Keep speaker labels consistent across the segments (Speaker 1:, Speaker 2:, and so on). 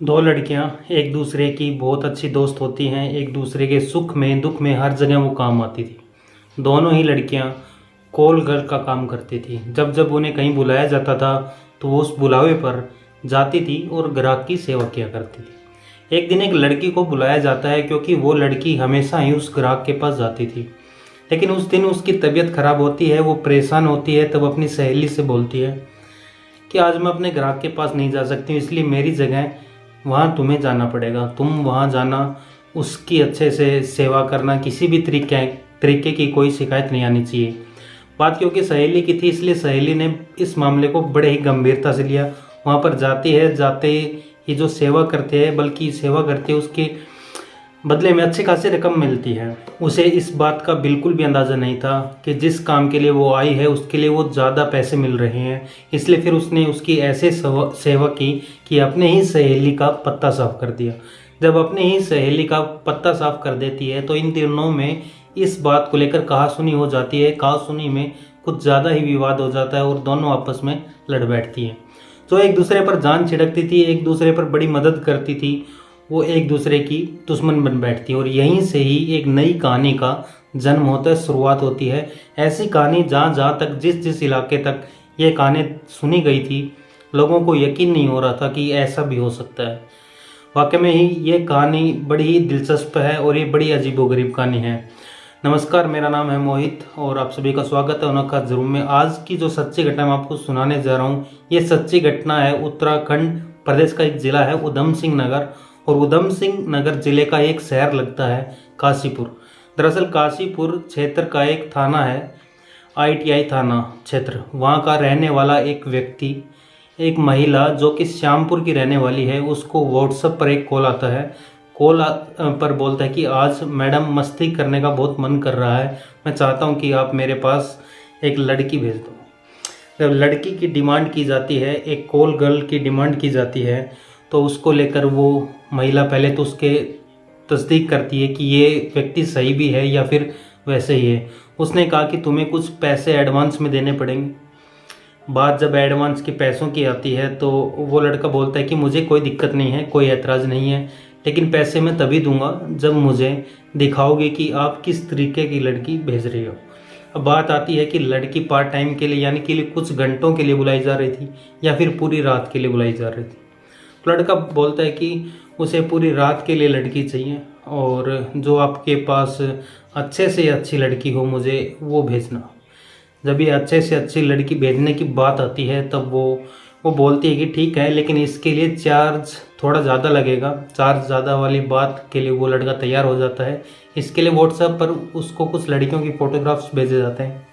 Speaker 1: दो लड़कियां एक दूसरे की बहुत अच्छी दोस्त होती हैं। एक दूसरे के सुख में दुख में हर जगह वो काम आती थी। दोनों ही लड़कियां कॉल गर्ल का काम करती थी। जब जब उन्हें कहीं बुलाया जाता था तो वो उस बुलावे पर जाती थी और ग्राहक की सेवा किया करती थी। एक दिन एक लड़की को बुलाया जाता है क्योंकि वो लड़की हमेशा ही उस ग्राहक के पास जाती थी। लेकिन उस दिन उसकी तबीयत खराब होती है, वो परेशान होती है। तब अपनी सहेली से बोलती है कि आज मैं अपने ग्राहक के पास नहीं जा सकती हूँ, इसलिए मेरी जगह वहाँ तुम्हें जाना पड़ेगा। तुम वहाँ जाना, उसकी अच्छे से सेवा करना, किसी भी तरीके की कोई शिकायत नहीं आनी चाहिए। बात क्योंकि सहेली की थी इसलिए सहेली ने इस मामले को बड़े ही गंभीरता से लिया। वहाँ पर जाती है, जाते ही जो सेवा करते हैं, बल्कि सेवा करते हैं उसके बदले में अच्छी खासी रकम मिलती है। उसे इस बात का बिल्कुल भी अंदाज़ा नहीं था कि जिस काम के लिए वो आई है उसके लिए वो ज़्यादा पैसे मिल रहे हैं। इसलिए फिर उसने उसकी ऐसे सेवा की कि अपने ही सहेली का पत्ता साफ कर दिया। जब अपने ही सहेली का पत्ता साफ कर देती है तो इन दिनों में इस बात को लेकर कहासुनी हो जाती है। कहासुनी में कुछ ज़्यादा ही विवाद हो जाता है और दोनों आपस में लड़ बैठती हैं। जो एक दूसरे पर जान छिड़कती थी, एक दूसरे पर बड़ी मदद करती थी, वो एक दूसरे की दुश्मन बन बैठती है। और यहीं से ही एक नई कहानी का जन्म होता है, शुरुआत होती है। ऐसी कहानी जहाँ जहाँ तक जिस जिस इलाके तक ये कहानी सुनी गई थी, लोगों को यकीन नहीं हो रहा था कि ऐसा भी हो सकता है। वाकई में ही ये कहानी बड़ी ही दिलचस्प है और ये बड़ी अजीबोगरीब कहानी है। नमस्कार, मेरा नाम है मोहित और आप सभी का स्वागत है अनोखा जरूर में। आज की जो सच्ची घटना मैं आपको सुनाने जा रहा हूँ, ये सच्ची घटना है उत्तराखंड प्रदेश का एक जिला है उधम सिंह नगर। और उधम सिंह नगर जिले का एक शहर लगता है काशीपुर। दरअसल काशीपुर क्षेत्र का एक थाना है, ITI थाना क्षेत्र। वहाँ का रहने वाला एक व्यक्ति, एक महिला जो कि श्यामपुर की रहने वाली है, उसको व्हाट्सएप पर एक कॉल आता है। कॉल पर बोलता है कि आज मैडम मस्ती करने का बहुत मन कर रहा है, मैं चाहता हूँ कि आप मेरे पास एक लड़की भेज दो। जब लड़की की डिमांड की जाती है, एक कॉल गर्ल की डिमांड की जाती है, तो उसको लेकर वो महिला पहले तो उसके तस्दीक करती है कि ये व्यक्ति सही भी है या फिर वैसे ही है। उसने कहा कि तुम्हें कुछ पैसे एडवांस में देने पड़ेंगे। बात जब एडवांस के पैसों की आती है तो वो लड़का बोलता है कि मुझे कोई दिक्कत नहीं है, कोई ऐतराज़ नहीं है, लेकिन पैसे मैं तभी दूंगा जब मुझे दिखाओगे कि आप किस तरीके की लड़की भेज रही हो। अब बात आती है कि लड़की पार्ट टाइम के लिए यानी कि कुछ घंटों के लिए बुलाई जा रही थी या फिर पूरी रात के लिए बुलाई जा रही थी। लड़का बोलता है कि उसे पूरी रात के लिए लड़की चाहिए और जो आपके पास अच्छे से अच्छी लड़की हो मुझे वो भेजना। जब ये अच्छे से अच्छी लड़की भेजने की बात आती है तब वो बोलती है कि ठीक है, लेकिन इसके लिए चार्ज थोड़ा ज़्यादा लगेगा। चार्ज ज़्यादा वाली बात के लिए वो लड़का तैयार हो जाता है। इसके लिए व्हाट्सएप पर उसको कुछ लड़कियों की फ़ोटोग्राफ्स भेजे जाते हैं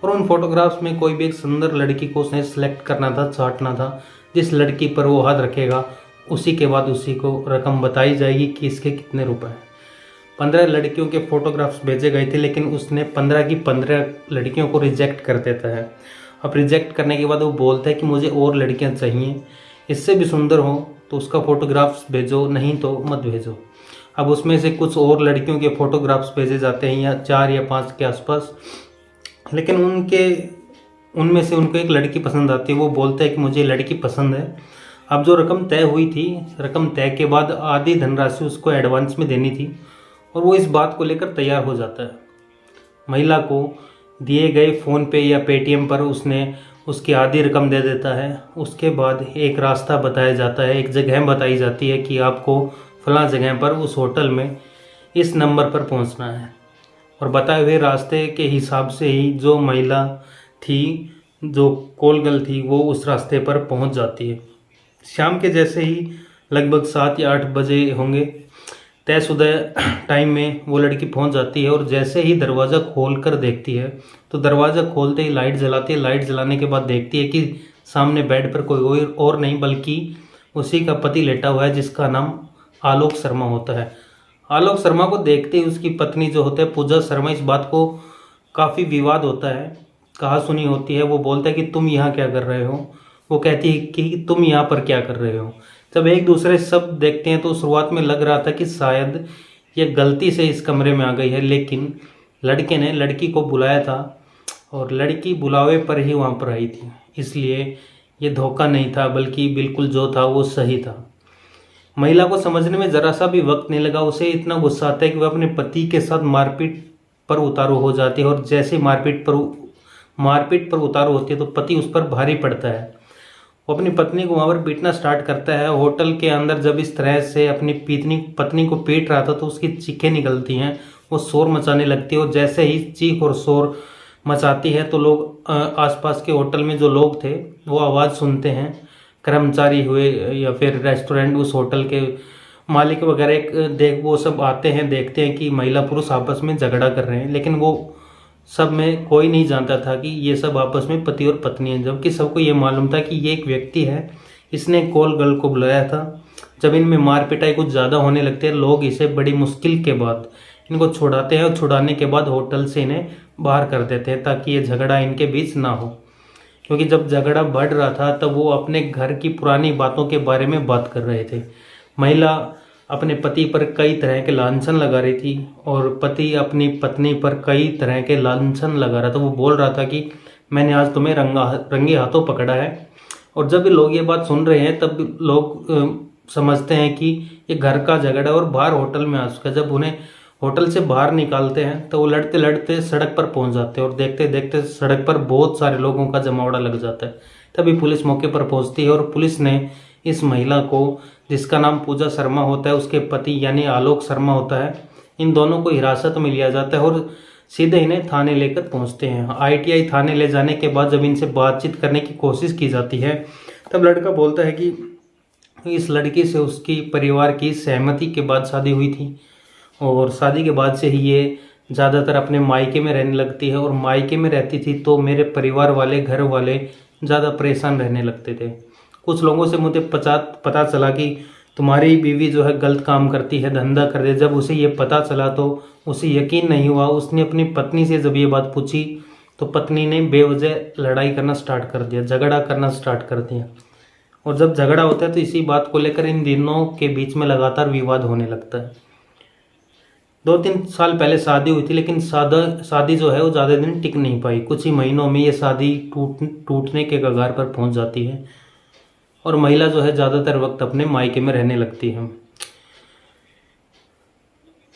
Speaker 1: और उन फोटोग्राफ्स में कोई भी एक सुंदर लड़की को उसने सेलेक्ट करना था, छांटना था। जिस लड़की पर वो हाथ रखेगा उसी के बाद उसी को रकम बताई जाएगी कि इसके कितने रुपए हैं। 15 लड़कियों के फोटोग्राफ्स भेजे गए थे, लेकिन उसने 15 की 15 लड़कियों को रिजेक्ट कर देता है। अब रिजेक्ट करने के बाद वो बोलता है कि मुझे और लड़कियां चाहिए, इससे भी सुंदर हो तो उसका फोटोग्राफ्स भेजो, नहीं तो मत भेजो। अब उसमें से कुछ और लड़कियों के फोटोग्राफ्स भेजे जाते हैं, या 4 या 5 के आसपास। लेकिन उनमें से उनको एक लड़की पसंद आती है। वो बोलता है कि मुझे लड़की पसंद है। अब जो रकम तय हुई थी, रकम तय के बाद आधी धनराशि उसको एडवांस में देनी थी और वो इस बात को लेकर तैयार हो जाता है। महिला को दिए गए फ़ोन पे या पेटीएम पर उसने उसकी आधी रकम दे देता है। उसके बाद एक रास्ता बताया जाता है, एक जगह बताई जाती है कि आपको फलां जगह पर उस होटल में इस नंबर पर पहुंचना है। और बताए हुए रास्ते के हिसाब से ही जो महिला थी, जो कॉल गर्ल थी, वो उस रास्ते पर पहुंच जाती है। शाम के जैसे ही लगभग 7 या 8 बजे होंगे, तयशुदा टाइम में वो लड़की पहुंच जाती है। और जैसे ही दरवाज़ा खोल कर देखती है तो दरवाज़ा खोलते ही लाइट जलाती है। लाइट जलाने के बाद देखती है कि सामने बेड पर कोई और नहीं बल्कि उसी का पति लेटा हुआ है, जिसका नाम आलोक शर्मा होता है। आलोक शर्मा को देखते ही उसकी पत्नी जो होता है पूजा शर्मा, इस बात को काफ़ी विवाद होता है, कहासुनी होती है। वो बोलता है कि तुम यहाँ क्या कर रहे हो। वो कहती है कि तुम यहाँ पर क्या कर रहे हो। जब एक दूसरे सब देखते हैं तो शुरुआत में लग रहा था कि शायद ये गलती से इस कमरे में आ गई है, लेकिन लड़के ने लड़की को बुलाया था और लड़की बुलावे पर ही वहाँ पर आई थी, इसलिए ये धोखा नहीं था बल्कि बिल्कुल जो था वो सही था। महिला को समझने में जरा सा भी वक्त नहीं लगा। उसे इतना गुस्सा आता है कि वह अपने पति के साथ मारपीट पर उतारू हो जाती है, और जैसे मारपीट पर उतारू होती है तो पति उस पर भारी पड़ता है। वो अपनी पत्नी को वहाँ पर पीटना स्टार्ट करता है। होटल के अंदर जब इस तरह से अपनी पत्नी को पीट रहा था तो उसकी चीखें निकलती हैं, वो शोर मचाने लगती है, और जैसे ही चीख और शोर मचाती है तो लोग आसपास के होटल में जो लोग थे वो आवाज़ सुनते हैं, कर्मचारी हुए या फिर रेस्टोरेंट उस होटल के मालिक वगैरह वो सब आते हैं, देखते हैं कि महिला पुरुष आपस में झगड़ा कर रहे हैं, लेकिन वो सब में कोई नहीं जानता था कि ये सब आपस में पति और पत्नी हैं, जबकि सबको ये मालूम था कि ये एक व्यक्ति है, इसने कॉल गर्ल को बुलाया था। जब इनमें मार पिटाई कुछ ज़्यादा होने लगती है, लोग इसे बड़ी मुश्किल के बाद इनको छुड़ाते हैं, और छुड़ाने के बाद होटल से इन्हें बाहर कर देते हैं ताकि ये झगड़ा इनके बीच ना हो। क्योंकि जब झगड़ा बढ़ रहा था तब वो अपने घर की पुरानी बातों के बारे में बात कर रहे थे। महिला अपने पति पर कई तरह के लांछन लगा रही थी, और पति अपनी पत्नी पर कई तरह के लांछन लगा रहा था। वो बोल रहा था कि मैंने आज तुम्हें रंगे हाथों पकड़ा है। और जब लोग ये बात सुन रहे हैं तब लोग समझते हैं कि ये घर का झगड़ा और बाहर होटल में आ चुका है। जब उन्हें होटल से बाहर निकालते हैं तो वो लड़ते लड़ते सड़क पर पहुंच जाते हैं, और देखते देखते सड़क पर बहुत सारे लोगों का जमावड़ा लग जाता है। तभी पुलिस मौके पर पहुंचती है, और पुलिस ने इस महिला को, जिसका नाम पूजा शर्मा होता है, उसके पति यानी आलोक शर्मा होता है, इन दोनों को हिरासत में लिया जाता है और सीधे इन्हें थाने लेकर पहुंचते हैं। ITI थाने ले जाने के बाद जब इनसे बातचीत करने की कोशिश की जाती है तब लड़का बोलता है कि इस लड़की से उसकी परिवार की सहमति के बाद शादी हुई थी, और शादी के बाद से ही ये ज़्यादातर अपने मायके में रहने लगती है, और मायके में रहती थी तो मेरे परिवार वाले, घर वाले ज़्यादा परेशान रहने लगते थे। कुछ लोगों से मुझे पता चला कि तुम्हारी बीवी जो है गलत काम करती है, धंधा कर रही है। जब उसे ये पता चला तो उसे यकीन नहीं हुआ। उसने अपनी पत्नी से जब ये बात पूछी तो पत्नी ने बेवजह लड़ाई करना स्टार्ट कर दिया, झगड़ा करना स्टार्ट कर दिया। और जब झगड़ा होता है तो इसी बात को लेकर इन दिनों के बीच में लगातार विवाद होने लगता है। 2-3 साल पहले शादी हुई थी, लेकिन शादी जो है वो ज़्यादा दिन टिक नहीं पाई। कुछ ही महीनों में ये शादी टूटने के कगार पर पहुंच जाती है, और महिला जो है ज़्यादातर वक्त अपने मायके में रहने लगती है।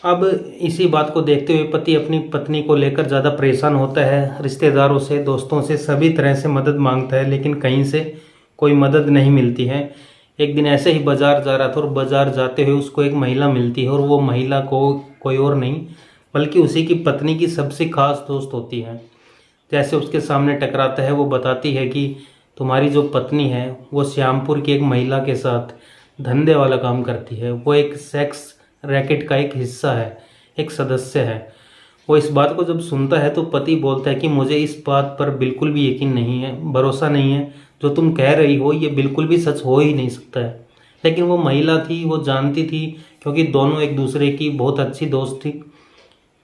Speaker 1: अब इसी बात को देखते हुए पति अपनी पत्नी को लेकर ज़्यादा परेशान होता है। रिश्तेदारों से, दोस्तों से, सभी तरह से मदद मांगता है, लेकिन कहीं से कोई मदद नहीं मिलती है। एक दिन ऐसे ही बाजार जा रहा था, और बाजार जाते हुए उसको एक महिला मिलती है, और वो महिला को कोई और नहीं बल्कि उसी की पत्नी की सबसे खास दोस्त होती है। जैसे उसके सामने टकराता है, वो बताती है कि तुम्हारी जो पत्नी है वो श्यामपुर की एक महिला के साथ धंधे वाला काम करती है, वो एक सेक्स रैकेट का एक हिस्सा है, एक सदस्य है। वो इस बात को जब सुनता है तो पति बोलता है कि मुझे इस बात पर बिल्कुल भी यकीन नहीं है, भरोसा नहीं है, जो तुम कह रही हो ये बिल्कुल भी सच हो ही नहीं सकता है। लेकिन वो महिला थी, वो जानती थी, क्योंकि दोनों एक दूसरे की बहुत अच्छी दोस्त थी।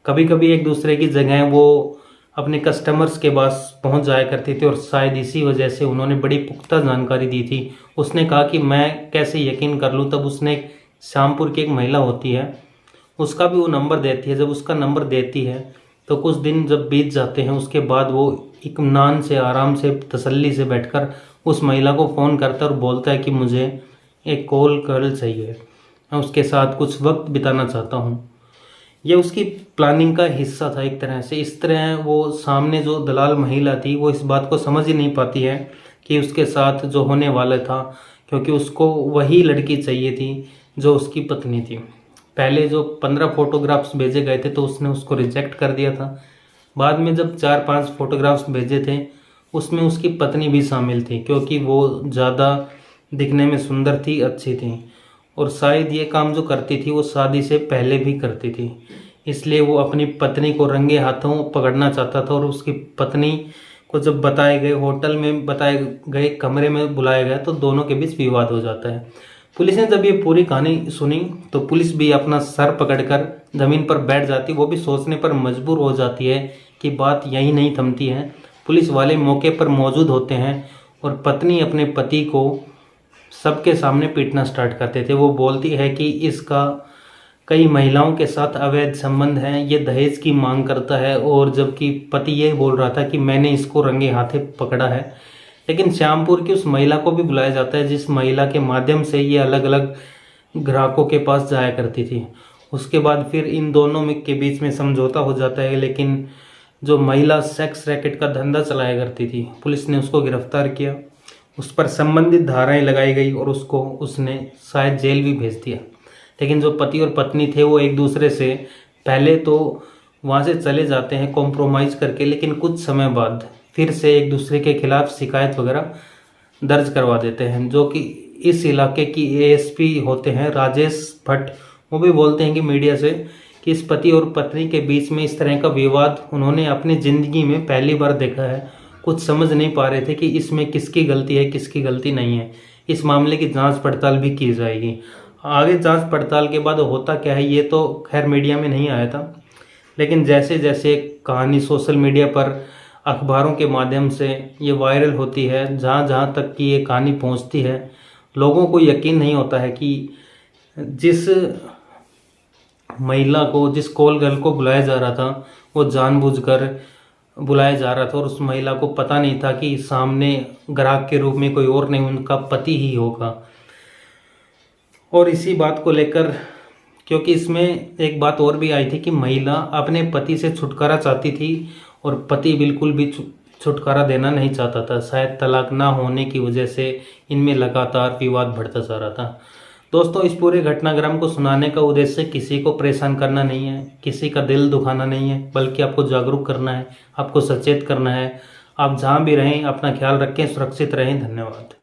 Speaker 1: कभी कभी एक दूसरे की जगह वो अपने कस्टमर्स के पास पहुंच जाया करती थी, और शायद इसी वजह से उन्होंने बड़ी पुख्ता जानकारी दी थी। उसने कहा कि मैं कैसे यकीन कर लूं, तब उसने श्यामपुर की एक महिला होती है उसका भी वो नंबर देती है। जब उसका नंबर देती है तो कुछ दिन जब बीत जाते हैं उसके बाद वो इत्मीनान से, आराम से, तसल्ली से बैठकर उस महिला को फ़ोन करता है और बोलता है कि मुझे एक कॉल गर्ल चाहिए, मैं उसके साथ कुछ वक्त बिताना चाहता हूँ। ये उसकी प्लानिंग का हिस्सा था एक तरह से। इस तरह वो सामने जो दलाल महिला थी वो इस बात को समझ ही नहीं पाती है कि उसके साथ जो होने वाला था, क्योंकि उसको वही लड़की चाहिए थी जो उसकी पत्नी थी। पहले जो 15 फोटोग्राफ्स भेजे गए थे तो उसने उसको रिजेक्ट कर दिया था। बाद में जब 4-5 फोटोग्राफ्स भेजे थे उसमें उसकी पत्नी भी शामिल थी, क्योंकि वो ज़्यादा दिखने में सुंदर थी, अच्छी थी, और शायद ये काम जो करती थी वो शादी से पहले भी करती थी। इसलिए वो अपनी पत्नी को रंगे हाथों पकड़ना चाहता था, और उसकी पत्नी को जब होटल में बताए गए कमरे में बुलाया गया तो दोनों के बीच विवाद हो जाता है। पुलिस ने जब ये पूरी कहानी सुनी तो पुलिस भी अपना सर पकड़कर ज़मीन पर बैठ जाती, वो भी सोचने पर मजबूर हो जाती है कि बात यहीं नहीं थमती है। पुलिस वाले मौके पर मौजूद होते हैं और पत्नी अपने पति को सबके सामने पीटना स्टार्ट करते थे। वो बोलती है कि इसका कई महिलाओं के साथ अवैध संबंध हैं, ये दहेज की मांग करता है, और जबकि पति ये बोल रहा था कि मैंने इसको रंगे हाथे पकड़ा है। लेकिन श्यामपुर की उस महिला को भी बुलाया जाता है जिस महिला के माध्यम से ये अलग अलग ग्राहकों के पास जाया करती थी। उसके बाद फिर इन दोनों में के बीच में समझौता हो जाता है, लेकिन जो महिला सेक्स रैकेट का धंधा चलाया करती थी, पुलिस ने उसको गिरफ्तार किया, उस पर संबंधित धाराएं लगाई गई और उसने शायद जेल भी भेज दिया। लेकिन जो पति और पत्नी थे वो एक दूसरे से पहले तो वहाँ से चले जाते हैं कॉम्प्रोमाइज़ करके, लेकिन कुछ समय बाद फिर से एक दूसरे के खिलाफ शिकायत वगैरह दर्ज करवा देते हैं। जो कि इस इलाके की एएसपी होते हैं राजेश भट्ट, वो भी बोलते हैं कि मीडिया से कि इस पति और पत्नी के बीच में इस तरह का विवाद उन्होंने अपनी ज़िंदगी में पहली बार देखा है। कुछ समझ नहीं पा रहे थे कि इसमें किसकी गलती है किसकी गलती नहीं है। इस मामले की जांच पड़ताल भी की जाएगी। आगे जांच पड़ताल के बाद होता क्या है ये तो खैर मीडिया में नहीं आया था, लेकिन जैसे जैसे कहानी सोशल मीडिया पर अखबारों के माध्यम से ये वायरल होती है, जहाँ जहाँ तक कि ये कहानी पहुँचती है, लोगों को यकीन नहीं होता है कि जिस महिला को, जिस कॉल गर्ल को बुलाया जा रहा था, वो जानबूझकर बुलाया जा रहा था और उस महिला को पता नहीं था कि सामने ग्राहक के रूप में कोई और नहीं, उनका पति ही होगा। और इसी बात को लेकर, क्योंकि इसमें एक बात और भी आई थी कि महिला अपने पति से छुटकारा चाहती थी और पति बिल्कुल भी छुटकारा देना नहीं चाहता था। शायद तलाक ना होने की वजह से इनमें लगातार विवाद बढ़ता जा रहा था। दोस्तों, इस पूरे घटनाक्रम को सुनाने का उद्देश्य किसी को परेशान करना नहीं है, किसी का दिल दुखाना नहीं है, बल्कि आपको जागरूक करना है, आपको सचेत करना है। आप जहाँ भी रहें अपना ख्याल रखें, सुरक्षित रहें। धन्यवाद।